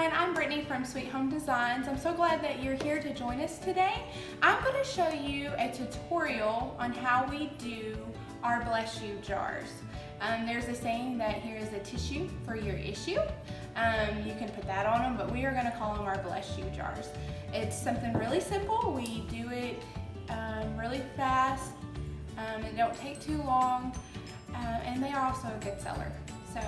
everyone, I'm Brittany from Sweet Home Designs. I'm so glad that you're here to join us today. I'm going to show you a tutorial on how we do our bless you jars. There's a saying that here is a tissue for your issue. You can put that on them, but we are going to call them our bless you jars. It's something really simple. We do it really fast. It don't take too long, and they are also a good seller. So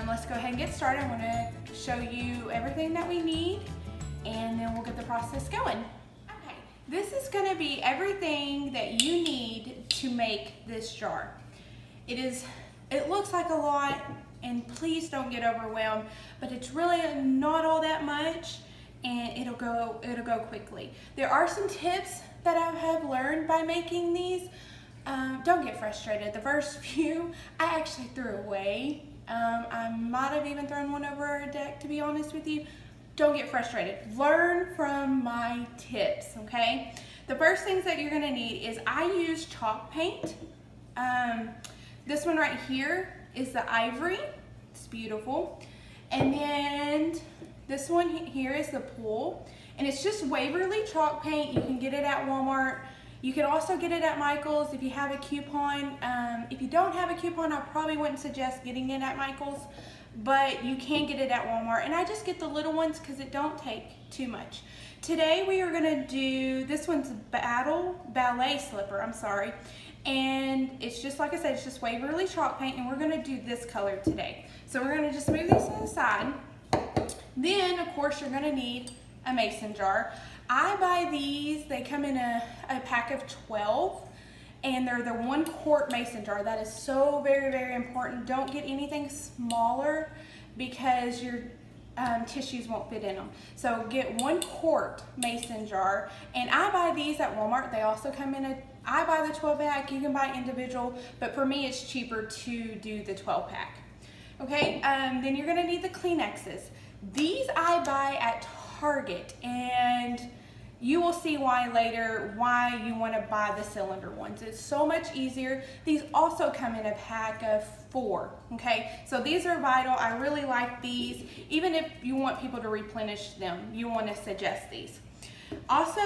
let's go ahead and get started. I'm going to show you everything that we need, and then we'll get the process going. Okay, this is going to be everything that you need to make this jar. It looks like a lot, and please don't get overwhelmed, but it's really not all that much, and it'll go quickly. There are some tips that I have learned by making these. Don't get frustrated. The first few I actually threw away. I might have even thrown one over a deck, to be honest with you. Don't get frustrated. Learn from my tips, okay? The first things that you're gonna need is I use chalk paint. This one right here is the ivory. It's beautiful. And then this one here is the pool. And it's just Waverly chalk paint. You can get it at Walmart. You can also get it at Michael's if you have a coupon. If you don't have a coupon, I probably wouldn't suggest getting it at Michael's, but you can get it at Walmart. And I just get the little ones because it don't take too much. Today we are gonna do, this one's ballet slipper, I'm sorry. And it's just, like I said, it's just Waverly chalk paint, and we're gonna do this color today. So we're gonna just move these to the side. Then, of course, you're gonna need a mason jar. I buy these, they come in a pack of 12, and they're the 1 quart mason jar. That is so very, very important. Don't get anything smaller because your tissues won't fit in them. So get 1 quart mason jar, and I buy these at Walmart. They also come in I buy the 12 pack, you can buy individual, but for me it's cheaper to do the 12 pack. Okay, then you're gonna need the Kleenexes. These I buy at Target, and you will see why later why you want to buy the cylinder ones. It's so much easier. These also come in a pack of 4. Okay, so these are vital. I really like these. Even if you want people to replenish them, you want to suggest these. Also,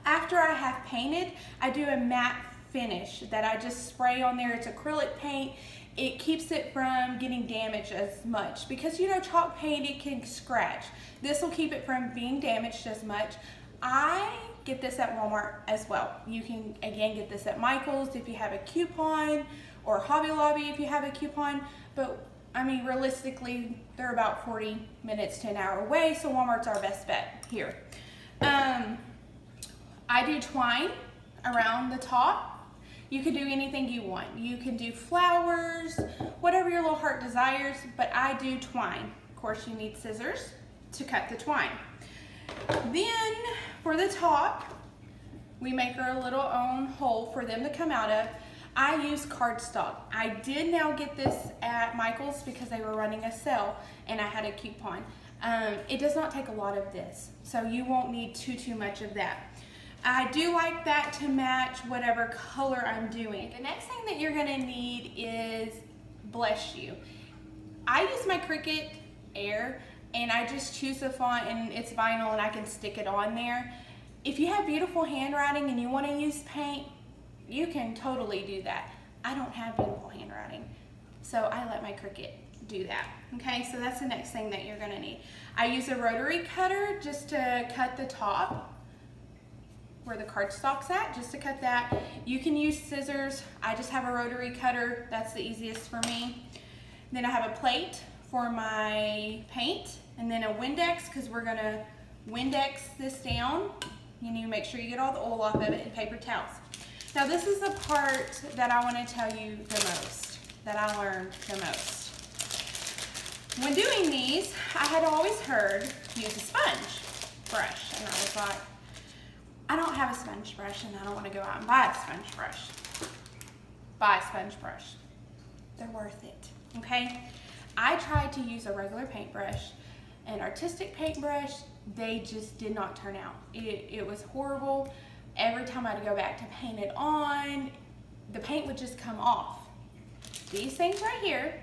after I have painted, I do a matte finish that I just spray on there. It's acrylic paint. It keeps it from getting damaged as much because, you know, chalk paint, it can scratch. This will keep it from being damaged as much. I get this at Walmart as well. You can, again, get this at Michael's if you have a coupon, or Hobby Lobby if you have a coupon. But, I mean, realistically, they're about 40 minutes to an hour away, so Walmart's our best bet here. I do twine around the top. You can do anything you want. You can do flowers, whatever your little heart desires, but I do twine. Of course, you need scissors to cut the twine. Then, for the top, we make our little own hole for them to come out of. I use cardstock. I did now get this at Michael's because they were running a sale, and I had a coupon. It does not take a lot of this, so you won't need too much of that. I do like that to match whatever color I'm doing. The next thing that you're gonna need is bless you. I use my Cricut Air, and I just choose the font, and it's vinyl, and I can stick it on there. If you have beautiful handwriting and you wanna use paint, you can totally do that. I don't have beautiful handwriting, so I let my Cricut do that. Okay, so that's the next thing that you're gonna need. I use a rotary cutter just to cut the top where the cardstock's at, just to cut that. You can use scissors. I just have a rotary cutter. That's the easiest for me. Then I have a plate for my paint, and then a Windex, because we're gonna Windex this down. You need to make sure you get all the oil off of it, and paper towels. Now this is the part that I want to tell you the most, that I learned the most. When doing these, I had always heard use a sponge brush, and I was like, I don't have a sponge brush, and I don't want to go out and buy a sponge brush. Buy a sponge brush. They're worth it, okay? I tried to use a regular paintbrush, an artistic paintbrush. They just did not turn out. It was horrible. Every time I'd go back to paint it on, the paint would just come off. These things right here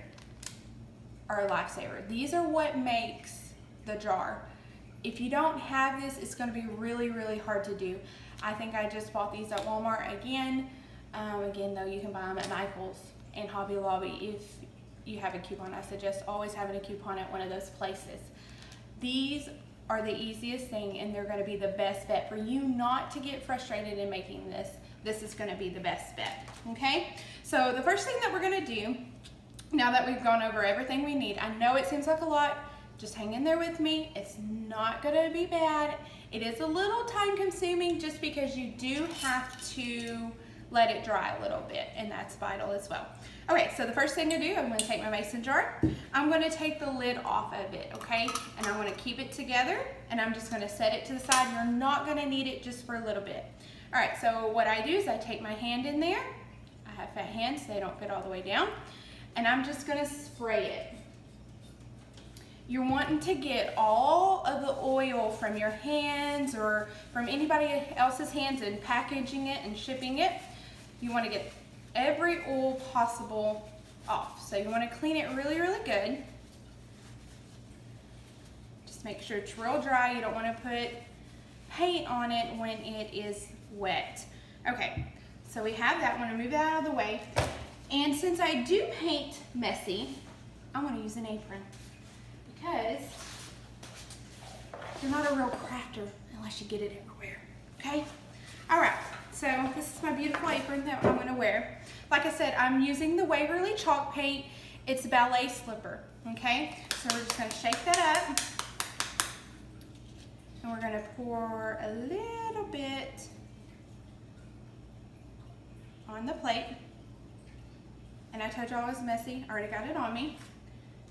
are a lifesaver. These are what makes the jar. If you don't have this, it's going to be really, really hard to do. I think I just bought these at Walmart again. Again, though, you can buy them at Michael's and Hobby Lobby if you have a coupon. I suggest always having a coupon at one of those places. These are the easiest thing, and they're going to be the best bet for you not to get frustrated in making this. This is going to be the best bet, okay? So the first thing that we're going to do, now that we've gone over everything we need, I know it seems like a lot, just hang in there with me. It's not going to be bad. It is a little time consuming just because you do have to let it dry a little bit, and that's vital as well. Okay, so the first thing to do, I'm going to take my mason jar. I'm going to take the lid off of it, okay? And I'm going to keep it together, and I'm just going to set it to the side. You're not going to need it just for a little bit. All right, so what I do is I take my hand in there. I have fat hands, so they don't fit all the way down. And I'm just going to spray it. You're wanting to get all of the oil from your hands or from anybody else's hands and packaging it and shipping it. You want to get every oil possible off. So you want to clean it really, really good. Just make sure it's real dry. You don't want to put paint on it when it is wet. Okay, so we have that. I'm going to move that out of the way. And since I do paint messy, I'm going to use an apron because you're not a real crafter unless you get it everywhere, okay? All right. So this is my beautiful apron that I'm going to wear. Like I said, I'm using the Waverly chalk paint. It's ballet slipper, okay? So we're just going to shake that up. And we're going to pour a little bit on the plate. And I told you I was messy. I already got it on me.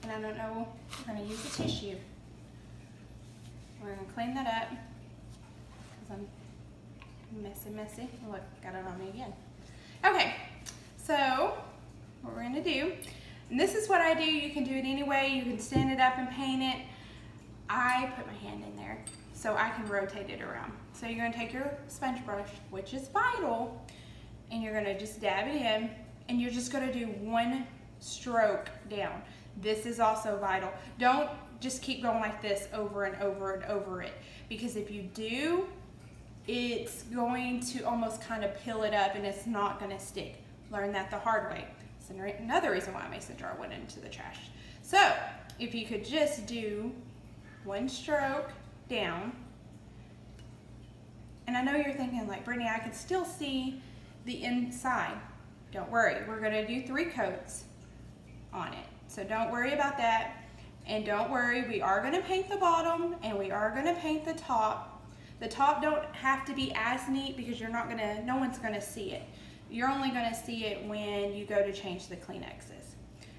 And I don't know, we're going to use a tissue. We're going to clean that up because I'm messy. Look, got it on me again. Okay, so what we're gonna do, and this is what I do. You can do it any way. You can stand it up and paint it. I put my hand in there so I can rotate it around. So you're gonna take your sponge brush, which is vital, and you're gonna just dab it in, and you're just gonna do one stroke down. This is also vital. Don't just keep going like this over and over and over it, because if you do, it's going to almost kind of peel it up and it's not going to stick. Learn that the hard way. It's another reason why a mason jar went into the trash. So if you could just do one stroke down, and I know you're thinking like, Brittany, I can still see the inside. Don't worry, we're going to do 3 coats on it. So don't worry about that. And don't worry, we are going to paint the bottom and we are going to paint the top. The top don't have to be as neat because you're not gonna, no one's gonna see it. You're only gonna see it when you go to change the Kleenexes.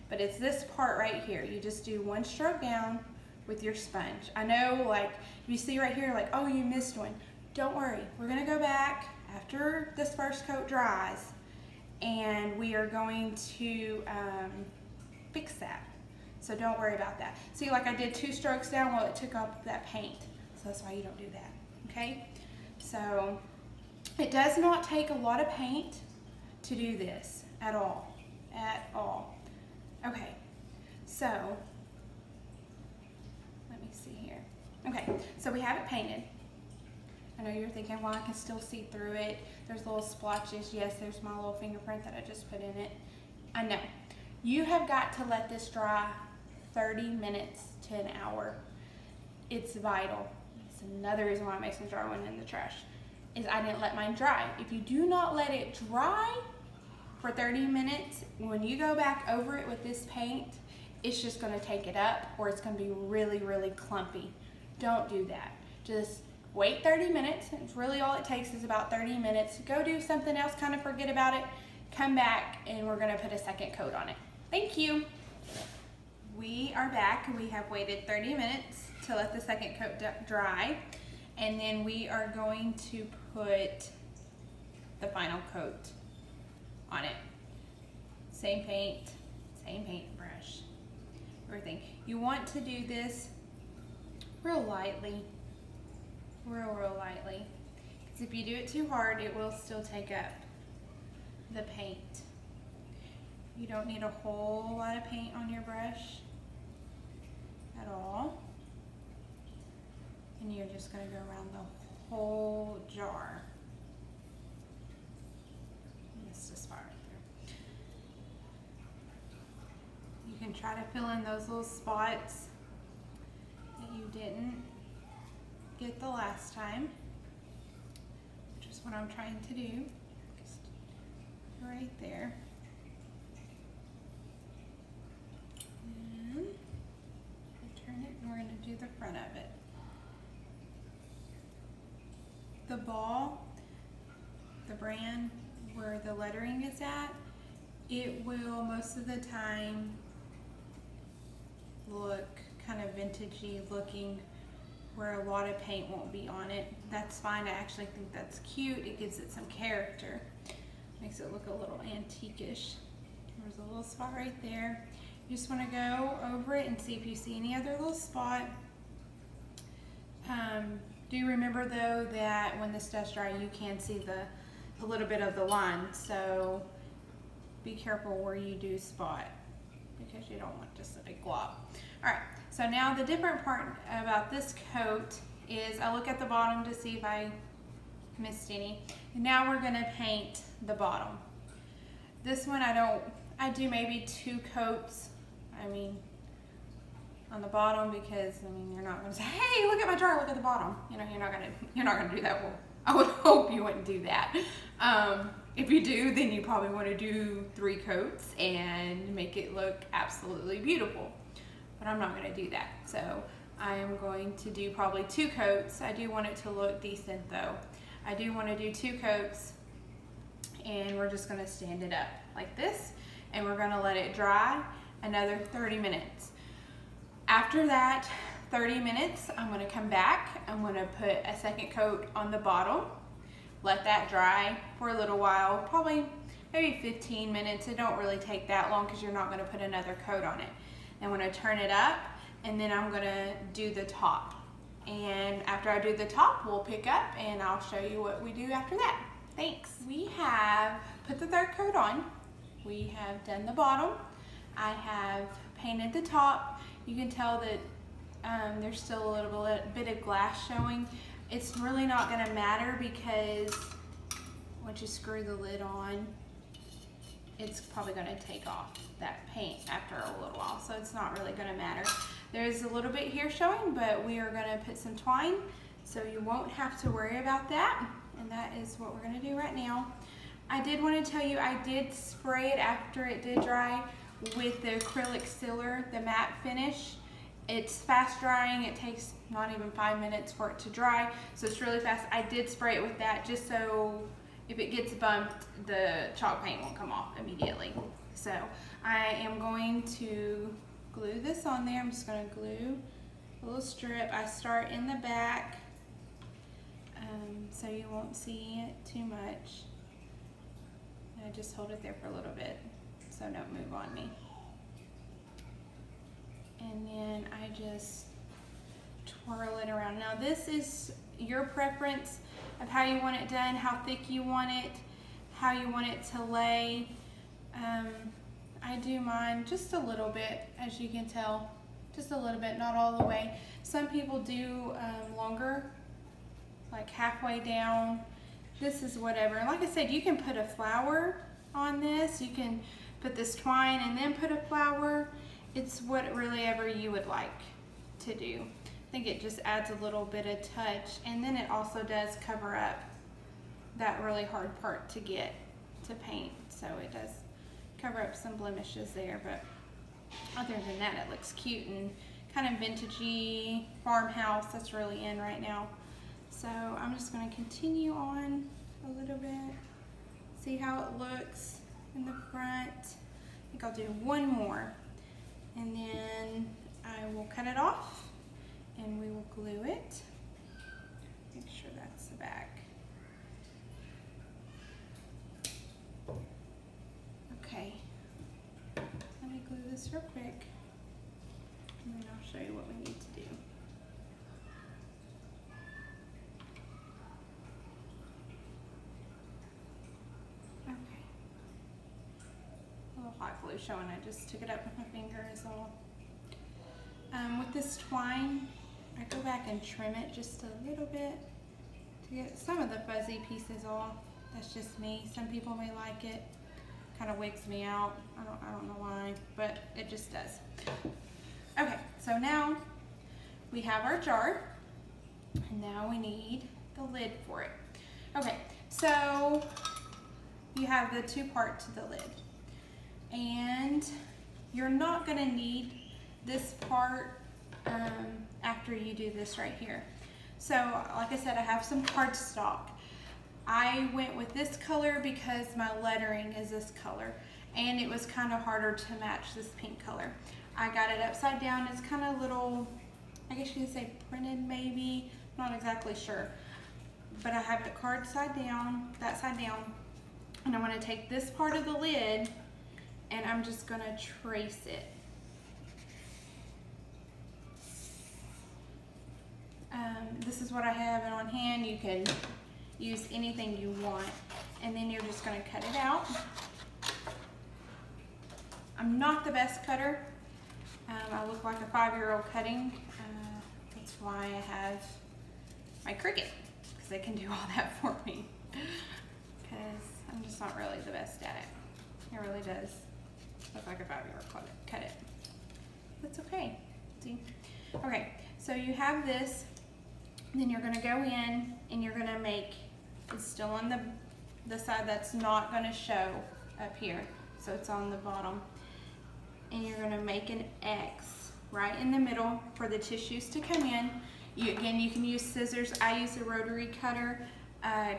But it's this part right here. You just do one stroke down with your sponge. I know, like, you see right here, like, oh, you missed one. Don't worry, we're gonna go back after this first coat dries and we are going to fix that. So don't worry about that. See, like I did 2 strokes down, well, it took up that paint. So that's why you don't do that. Okay, so it does not take a lot of paint to do this at all, Okay, so let me see here. Okay, so we have it painted. I know you're thinking, well, I can still see through it. There's little splotches. Yes, there's my little fingerprint that I just put in it. I know. You have got to let this dry 30 minutes to an hour. It's vital. Another reason why my mason jar went in the trash is I didn't let mine dry. If you do not let it dry for 30 minutes, when you go back over it with this paint, it's just going to take it up or it's going to be really, really clumpy. Don't do that. Just wait 30 minutes. It's really all it takes is about 30 minutes. Go do something else, kind of forget about it, come back, and we're going to put a second coat on it. Thank you. We are back. We have waited 30 minutes to let the second coat dry, and then we are going to put the final coat on it. Same paint brush, everything. You want to do this real lightly, real lightly, because if you do it too hard, it will still take up the paint. You don't need a whole lot of paint on your brush at all. you're just going to go around the whole jar. Missed a spot right there. You can try to fill in those little spots that you didn't get the last time, which is what I'm trying to do. Just right there. And turn it, and we're going to do the front of it. The ball, the brand where the lettering is at, it will most of the time look kind of vintagey looking, where a lot of paint won't be on it. That's fine. I actually think that's cute. It gives it some character. Makes it look a little antique-ish. There's a little spot right there. You just want to go over it and see if you see any other little spot. Do remember though that when this does dry, you can see a little bit of the line, so be careful where you do spot, because you don't want just a big glob. All right, so now the different part about this coat is I look at the bottom to see if I missed any, and now we're going to paint the bottom. This one I do maybe 2 coats, on the bottom, because you're not going to say, hey, look at my jar, look at the bottom. You're not going to do that. Well, I would hope you wouldn't do that. If you do, then you probably want to do 3 coats and make it look absolutely beautiful. But I'm not going to do that. So I am going to do probably 2 coats. I do want it to look decent though. I do want to do 2 coats, and we're just going to stand it up like this, and we're going to let it dry another 30 minutes. After that 30 minutes, I'm going to come back. I'm going to put a second coat on the bottom, let that dry for a little while, probably maybe 15 minutes. It don't really take that long because you're not going to put another coat on it. I'm going to turn it up, and then I'm going to do the top. And after I do the top, we'll pick up and I'll show you what we do after that. Thanks. We have put the third coat on. We have done the bottom. I have painted the top. You can tell that there's still a little bit of glass showing. It's really not going to matter, because once you screw the lid on, it's probably going to take off that paint after a little while, so it's not really going to matter. There's a little bit here showing, but we are going to put some twine, so you won't have to worry about that, and that is what we're going to do right now. I did want to tell you, I did spray it after it did dry with the Acrylic Sealer, the matte finish. It's fast drying. It takes not even 5 minutes for it to dry, so it's really fast. I did spray it with that just so if it gets bumped, the chalk paint won't come off immediately. So I am going to glue this on there. I'm just going to glue a little strip. I start in the back so you won't see it too much. And I just hold it there for a little bit so don't move on me. And then I just twirl it around. Now this is your preference of how you want it done, how thick you want it, how you want it to lay. I do mine just a little bit, as you can tell, just a little bit, not all the way. Some people do longer, like halfway down. This is whatever. And like I said, you can put a flower on this. You can put this twine and then put a flower. It's whatever you would like to do. I think it just adds a little bit of touch, and then it also does cover up that really hard part to get to paint, so it does cover up some blemishes there, but other than that, it looks cute and kind of vintagey farmhouse. That's really in right now. So I'm just going to continue on a little bit, see how it looks in the front. I think I'll do one more, and then I will cut it off and we will glue it. Make sure that's the back. Okay, let me glue this real quick, and then I'll show you what we need to do. Okay, a little hot glue showing. I just took it up with my finger is all. With this twine, I go back and trim it just a little bit to get some of the fuzzy pieces off. That's just me. Some people may like it. Kind of wigs me out. I don't know why, but it just does. Okay, so now we have our jar, and now we need the lid for it. Okay, so you have the two parts to the lid, and you're not gonna need this part after you do this right here. So like I said, I have some cardstock. I went with this color because my lettering is this color, and it was kind of harder to match this pink color. I got it upside down. It's kind of little, I guess you could say printed maybe, not exactly sure. But I have it card side down, that side down, and I'm going to take this part of the lid and I'm just going to trace it. This is what I have on hand. You can use anything you want, and then you're just going to cut it out. I'm not the best cutter. I look like a 5-year-old cutting. That's why I have my Cricut, because they can do all that for me. Because I'm just not really the best at it. It really does look like a 5-year-old cut it. That's okay. See? Okay, so you have this. Then you're going to go in and you're going to make, it's still on the side that's not going to show up here. So it's on the bottom. And you're going to make an X right in the middle for the tissues to come in. Again, you can use scissors. I use a rotary cutter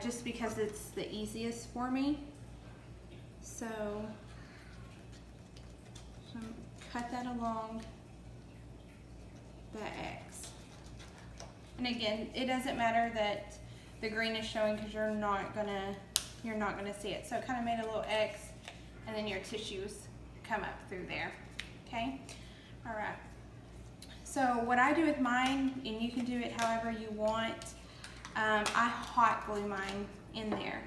just because it's the easiest for me. So cut that along the X. And again, it doesn't matter that the green is showing because you're not gonna see it. So it kind of made a little X, and then your tissues come up through there. Okay, all right. So what I do with mine, and you can do it however you want, I hot glue mine in there.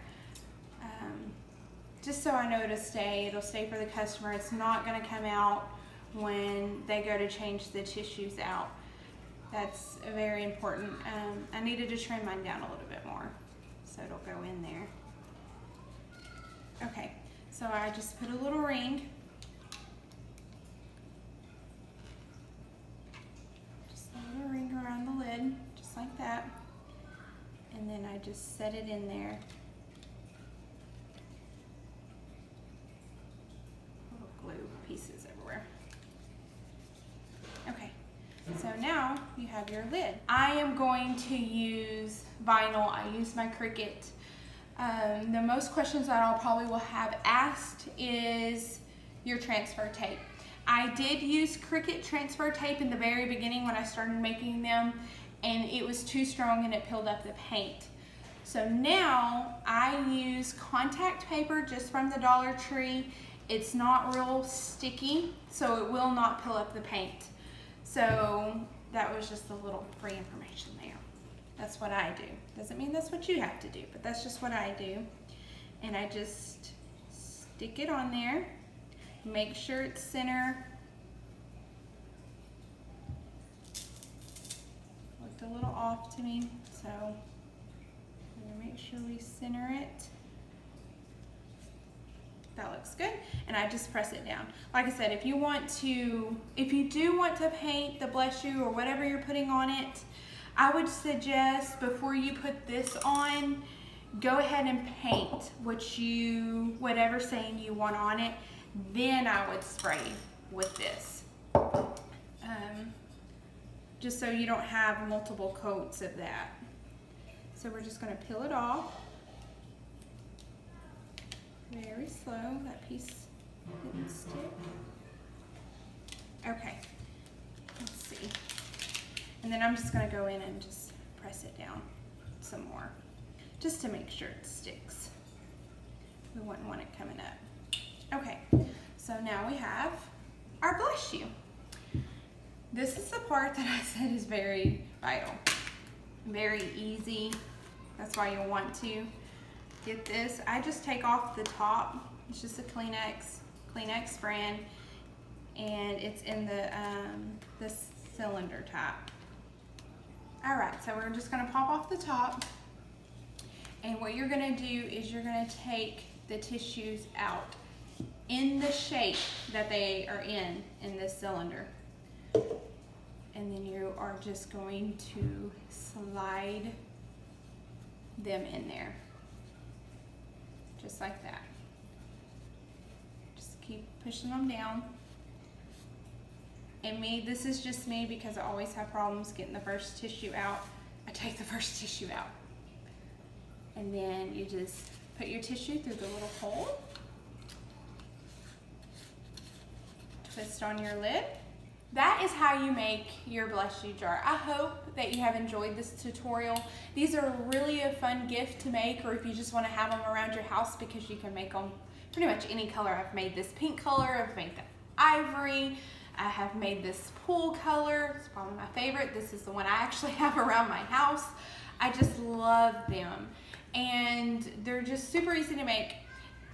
Just so I know it'll stay for the customer. It's not gonna come out when they go to change the tissues out. That's very important. I needed to trim mine down a little bit more, so it'll go in there. Okay, so I just put a little ring. Just a little ring around the lid, just like that. And then I just set it in there. Little glue pieces everywhere. Okay. So now you have your lid. I am going to use vinyl. I use my Cricut. The most questions that I'll probably will have asked is your transfer tape. I did use Cricut transfer tape in the very beginning when I started making them, and it was too strong and it peeled up the paint. So now I use contact paper just from the Dollar Tree. It's not real sticky, so it will not peel up the paint. So that was just a little free information there. That's what I do. Doesn't mean that's what you have to do, but that's just what I do. And I just stick it on there. Make sure it's center. Looked a little off to me, so I'm gonna make sure we center it. That looks good, and I just press it down. Like I said, if you do want to paint the Bless You or whatever you're putting on it, I would suggest before you put this on, go ahead and paint whatever saying you want on it. Then I would spray with this, just so you don't have multiple coats of that. So we're just going to peel it off. Very slow, that piece didn't stick. Okay, let's see. And then I'm just gonna go in and just press it down some more, just to make sure it sticks. We wouldn't want it coming up. Okay, so now we have our Bless You. This is the part that I said is very vital, very easy. That's why you'll want to get this. I just take off the top. It's just a Kleenex brand, and it's in the cylinder type. All right, so we're just gonna pop off the top. And what you're gonna do is you're gonna take the tissues out in the shape that they are in this cylinder. And then you are just going to slide them in there. Just like that. Just keep pushing them down. And this is just me because I always have problems getting the first tissue out. I take the first tissue out. And then you just put your tissue through the little hole. Twist on your lid. That is how you make your Bless You jar. I hope that you have enjoyed this tutorial. These are really a fun gift to make, or if you just want to have them around your house, because you can make them pretty much any color. I've made this pink color, I've made the ivory, I have made this pool color. It's probably my favorite. This is the one I actually have around my house. I just love them. And they're just super easy to make.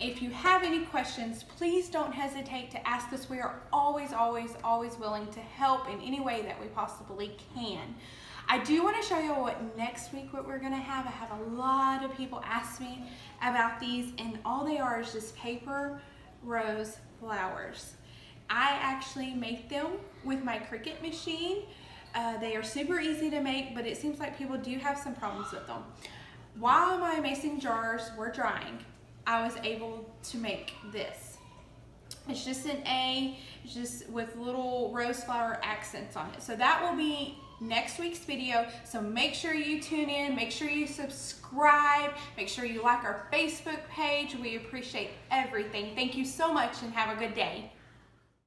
If you have any questions, please don't hesitate to ask us. We are always, always, always willing to help in any way that we possibly can. I do want to show you what next week what we're going to have. I have a lot of people ask me about these, and all they are is just paper rose flowers. I actually make them with my Cricut machine. They are super easy to make, but it seems like people do have some problems with them. While my mason jars were drying, I was able to make this. It's just an A, it's just with little rose flower accents on it. So that will be next week's video. So make sure you tune in, make sure you subscribe, make sure you like our Facebook page. We appreciate everything. Thank you so much and have a good day.